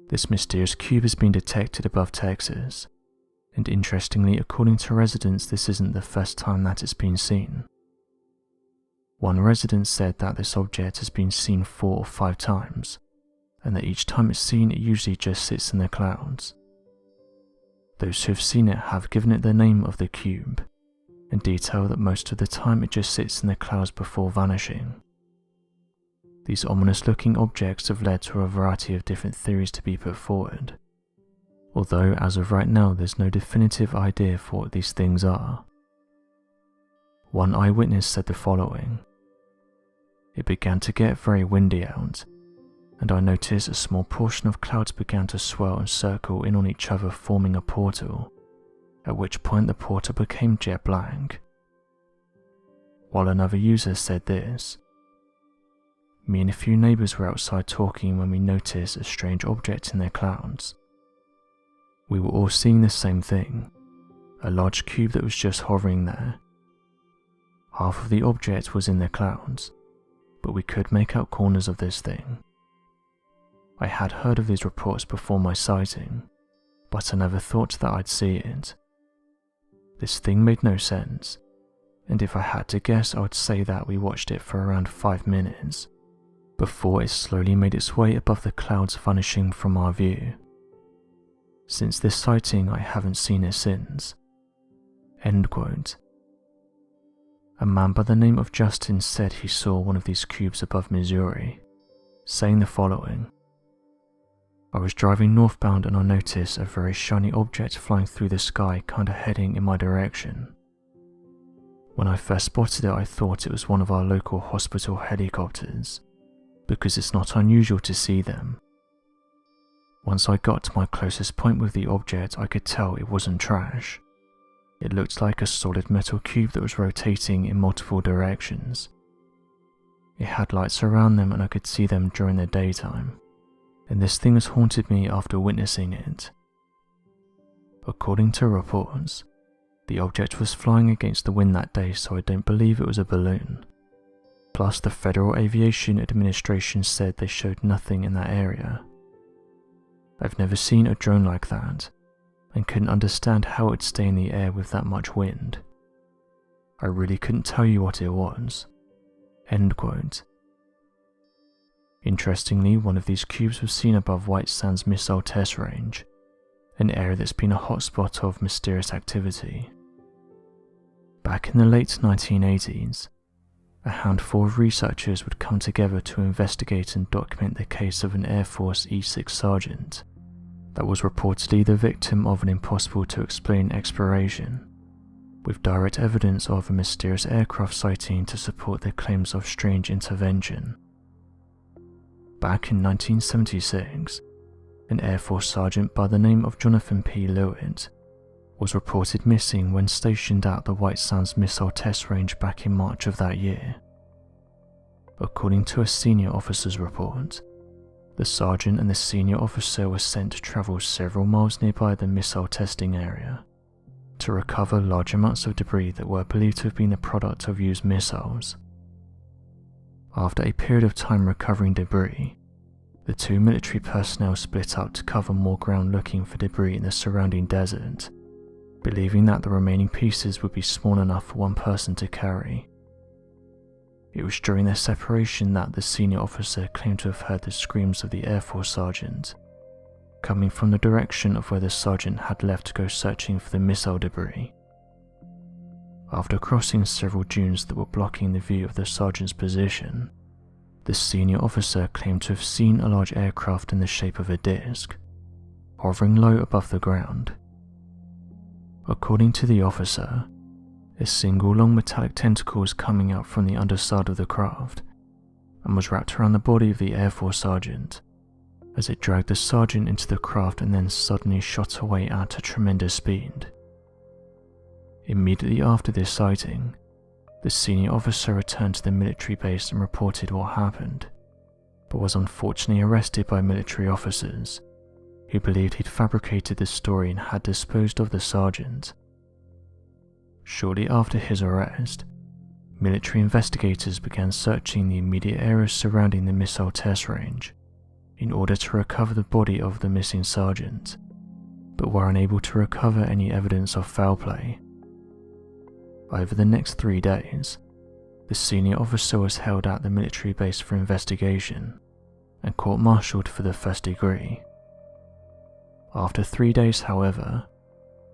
This mysterious cube has been detected above Texas, and interestingly, according to residents, this isn't the first time that it's been seen. One resident said that this object has been seen 4 or 5 times, and that each time it's seen it usually just sits in the clouds. Those who have seen it have given it the name of the cube, and detail that most of the time it just sits in the clouds before vanishing. These ominous looking objects have led to a variety of different theories to be put forward, although as of right now there's no definitive idea for what these things are. One eyewitness said the following: "It began to get very windy out, and I noticed a small portion of clouds began to swirl and circle in on each other, forming a portal, at which point the portal became jet black." While another user said this: "Me and a few neighbours were outside talking when we noticed a strange object in the clouds. We were all seeing the same thing, a large cube that was just hovering there. Half of the object was in the clouds, but we could make out corners of this thing. I had heard of these reports before my sighting, but I never thought that I'd see it. This thing made no sense, and if I had to guess I would say that we watched it for around 5 minutes, before it slowly made its way above the clouds, vanishing from our view. Since this sighting I haven't seen it since." End quote. A man by the name of Justin said he saw one of these cubes above Missouri, saying the following: "I was driving northbound and I noticed a very shiny object flying through the sky, kinda heading in my direction. When I first spotted it I thought it was one of our local hospital helicopters, because it's not unusual to see them. Once I got to my closest point with the object I could tell it wasn't trash. It looked like a solid metal cube that was rotating in multiple directions. It had lights around them and I could see them during the daytime, and this thing has haunted me after witnessing it." According to reports, the object was flying against the wind that day, so I don't believe it was a balloon. Plus, the Federal Aviation Administration said they showed nothing in that area. I've never seen a drone like that, and couldn't understand how it'd stay in the air with that much wind. I really couldn't tell you what it was." End quote. Interestingly, one of these cubes was seen above White Sands Missile Test Range, an area that's been a hotspot of mysterious activity. Back in the late 1980s, a handful of researchers would come together to investigate and document the case of an Air Force E-6 sergeant that was reportedly the victim of an impossible-to-explain exploration, with direct evidence of a mysterious aircraft sighting to support their claims of strange intervention. Back in 1976, an Air Force sergeant by the name of Jonathan P. Lewitt was reported missing when stationed at the White Sands Missile Test Range back in March of that year. According to a senior officer's report, the sergeant and the senior officer were sent to travel several miles nearby the missile testing area to recover large amounts of debris that were believed to have been the product of used missiles. After a period of time recovering debris, the 2 military personnel split up to cover more ground looking for debris in the surrounding desert, believing that the remaining pieces would be small enough for one person to carry. It was during their separation that the senior officer claimed to have heard the screams of the Air Force sergeant, coming from the direction of where the sergeant had left to go searching for the missile debris. After crossing several dunes that were blocking the view of the sergeant's position, the senior officer claimed to have seen a large aircraft in the shape of a disc, hovering low above the ground. According to the officer, a single long metallic tentacle was coming out from the underside of the craft and was wrapped around the body of the Air Force sergeant as it dragged the sergeant into the craft and then suddenly shot away at a tremendous speed. Immediately after this sighting, the senior officer returned to the military base and reported what happened, but was unfortunately arrested by military officers who believed he'd fabricated the story and had disposed of the sergeant. Shortly after his arrest, military investigators began searching the immediate areas surrounding the missile test range in order to recover the body of the missing sergeant, but were unable to recover any evidence of foul play. Over the next 3 days, the senior officer was held at the military base for investigation and court-martialed for the first degree. After 3 days, however,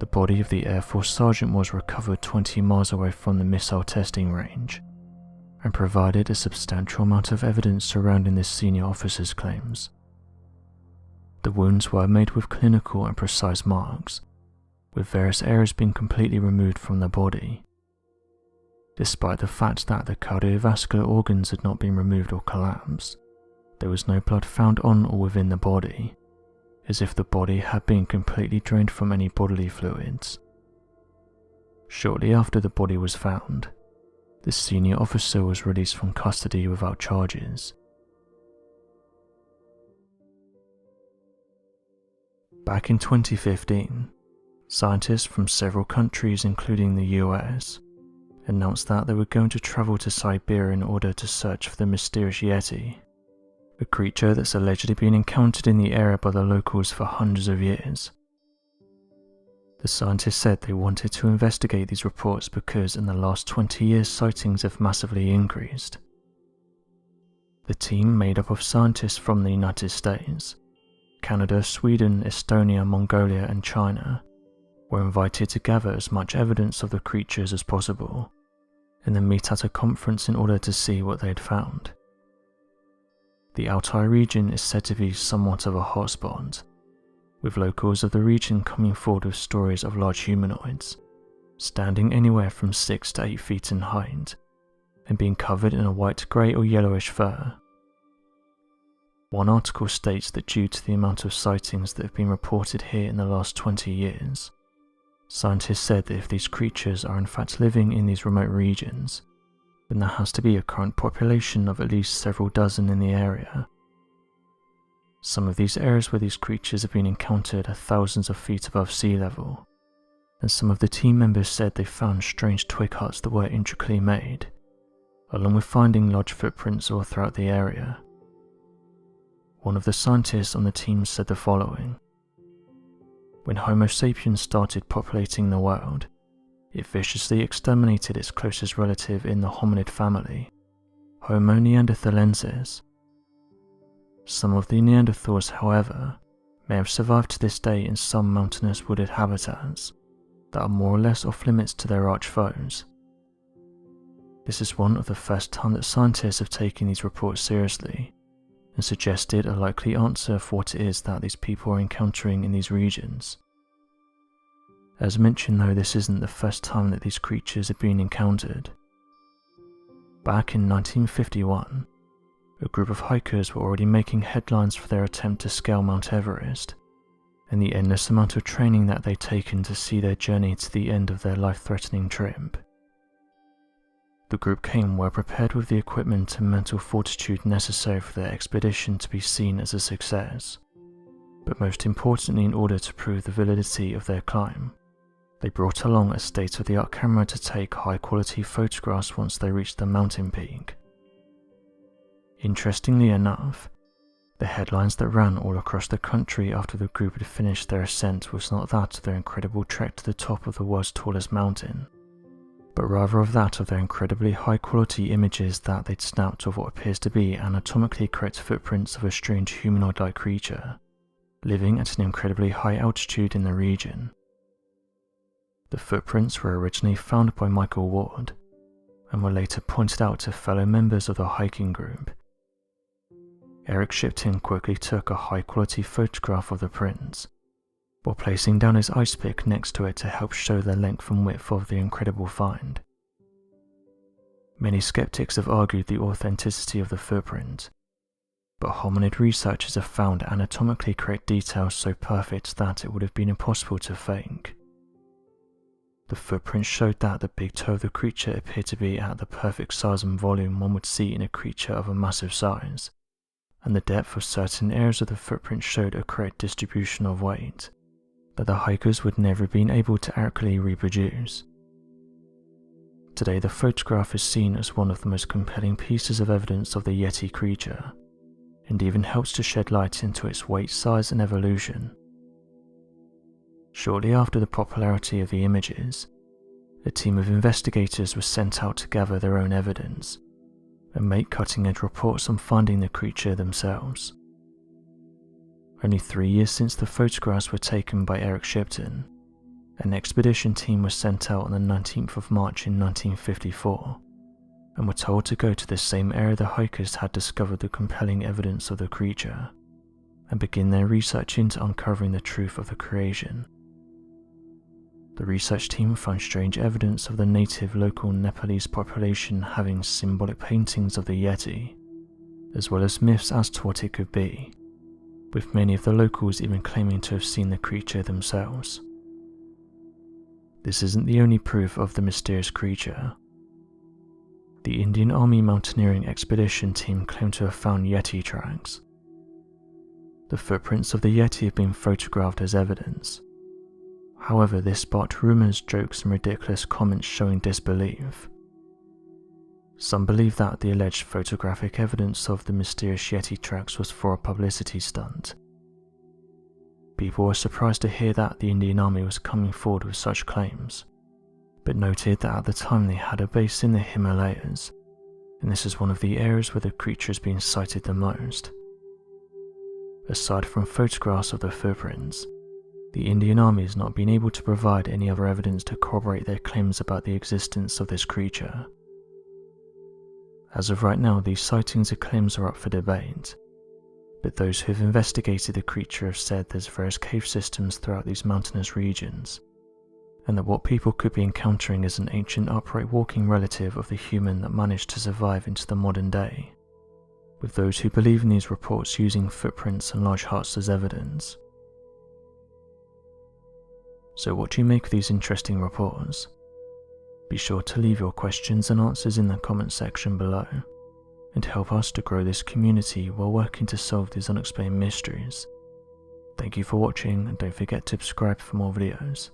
the body of the Air Force sergeant was recovered 20 miles away from the missile testing range and provided a substantial amount of evidence surrounding this senior officer's claims. The wounds were made with clinical and precise marks, with various areas being completely removed from the body. Despite the fact that the cardiovascular organs had not been removed or collapsed, there was no blood found on or within the body, as if the body had been completely drained from any bodily fluids. Shortly after the body was found, the senior officer was released from custody without charges. Back in 2015, scientists from several countries including the US announced that they were going to travel to Siberia in order to search for the mysterious Yeti, a creature that's allegedly been encountered in the area by the locals for hundreds of years. The scientists said they wanted to investigate these reports because in the last 20 years sightings have massively increased. The team, made up of scientists from the United States, Canada, Sweden, Estonia, Mongolia and China, were invited to gather as much evidence of the creatures as possible and then meet at a conference in order to see what they had found. The Altai region is said to be somewhat of a hotspot, with locals of the region coming forward with stories of large humanoids, standing anywhere from 6 to 8 feet in height, and being covered in a white, grey or yellowish fur. One article states that due to the amount of sightings that have been reported here in the last 20 years, scientists said that if these creatures are in fact living in these remote regions, then there has to be a current population of at least several dozen in the area. Some of these areas where these creatures have been encountered are thousands of feet above sea level, and some of the team members said they found strange twig huts that were intricately made, along with finding large footprints all throughout the area. One of the scientists on the team said the following: "When Homo sapiens started populating the world, it viciously exterminated its closest relative in the hominid family, Homo neanderthalensis. Some of the Neanderthals, however, may have survived to this day in some mountainous wooded habitats that are more or less off limits to their arch foes." This is one of the first time that scientists have taken these reports seriously and suggested a likely answer for what it is that these people are encountering in these regions. As mentioned though, this isn't the first time that these creatures have been encountered. Back in 1951, a group of hikers were already making headlines for their attempt to scale Mount Everest, and the endless amount of training that they'd taken to see their journey to the end of their life-threatening trip. The group came well prepared with the equipment and mental fortitude necessary for their expedition to be seen as a success, but most importantly, in order to prove the validity of their climb, they brought along a state-of-the-art camera to take high-quality photographs once they reached the mountain peak. Interestingly enough, the headlines that ran all across the country after the group had finished their ascent was not that of their incredible trek to the top of the world's tallest mountain, but rather of that of their incredibly high-quality images that they'd snapped of what appears to be anatomically correct footprints of a strange humanoid-like creature, living at an incredibly high altitude in the region. The footprints were originally found by Michael Ward, and were later pointed out to fellow members of the hiking group. Eric Shipton quickly took a high-quality photograph of the prints, while placing down his ice pick next to it to help show the length and width of the incredible find. Many skeptics have argued the authenticity of the footprint, but hominid researchers have found anatomically correct details so perfect that it would have been impossible to fake. The footprint showed that the big toe of the creature appeared to be at the perfect size and volume one would see in a creature of a massive size, and the depth of certain areas of the footprint showed a correct distribution of weight that the hikers would never have been able to accurately reproduce. Today the photograph is seen as one of the most compelling pieces of evidence of the Yeti creature, and even helps to shed light into its weight, size and evolution. Shortly after the popularity of the images, a team of investigators was sent out to gather their own evidence and make cutting-edge reports on finding the creature themselves. Only 3 years since the photographs were taken by Eric Shipton, an expedition team was sent out on the 19th of March in 1954 and were told to go to the same area the hikers had discovered the compelling evidence of the creature and begin their research into uncovering the truth of the creation. The research team found strange evidence of the native local Nepalese population having symbolic paintings of the Yeti, as well as myths as to what it could be, with many of the locals even claiming to have seen the creature themselves. This isn't the only proof of the mysterious creature. The Indian Army Mountaineering Expedition team claimed to have found Yeti tracks. The footprints of the Yeti have been photographed as evidence. However, this sparked rumours, jokes and ridiculous comments showing disbelief. Some believe that the alleged photographic evidence of the mysterious Yeti tracks was for a publicity stunt. People were surprised to hear that the Indian Army was coming forward with such claims, but noted that at the time they had a base in the Himalayas, and this is one of the areas where the creature has been sighted the most. Aside from photographs of the footprints, the Indian Army has not been able to provide any other evidence to corroborate their claims about the existence of this creature. As of right now, these sightings and claims are up for debate, but those who have investigated the creature have said there's various cave systems throughout these mountainous regions, and that what people could be encountering is an ancient upright walking relative of the human that managed to survive into the modern day, with those who believe in these reports using footprints and large huts as evidence. So what do you make of these interesting reports? Be sure to leave your questions and answers in the comment section below, and help us to grow this community while working to solve these unexplained mysteries. Thank you for watching, and don't forget to subscribe for more videos.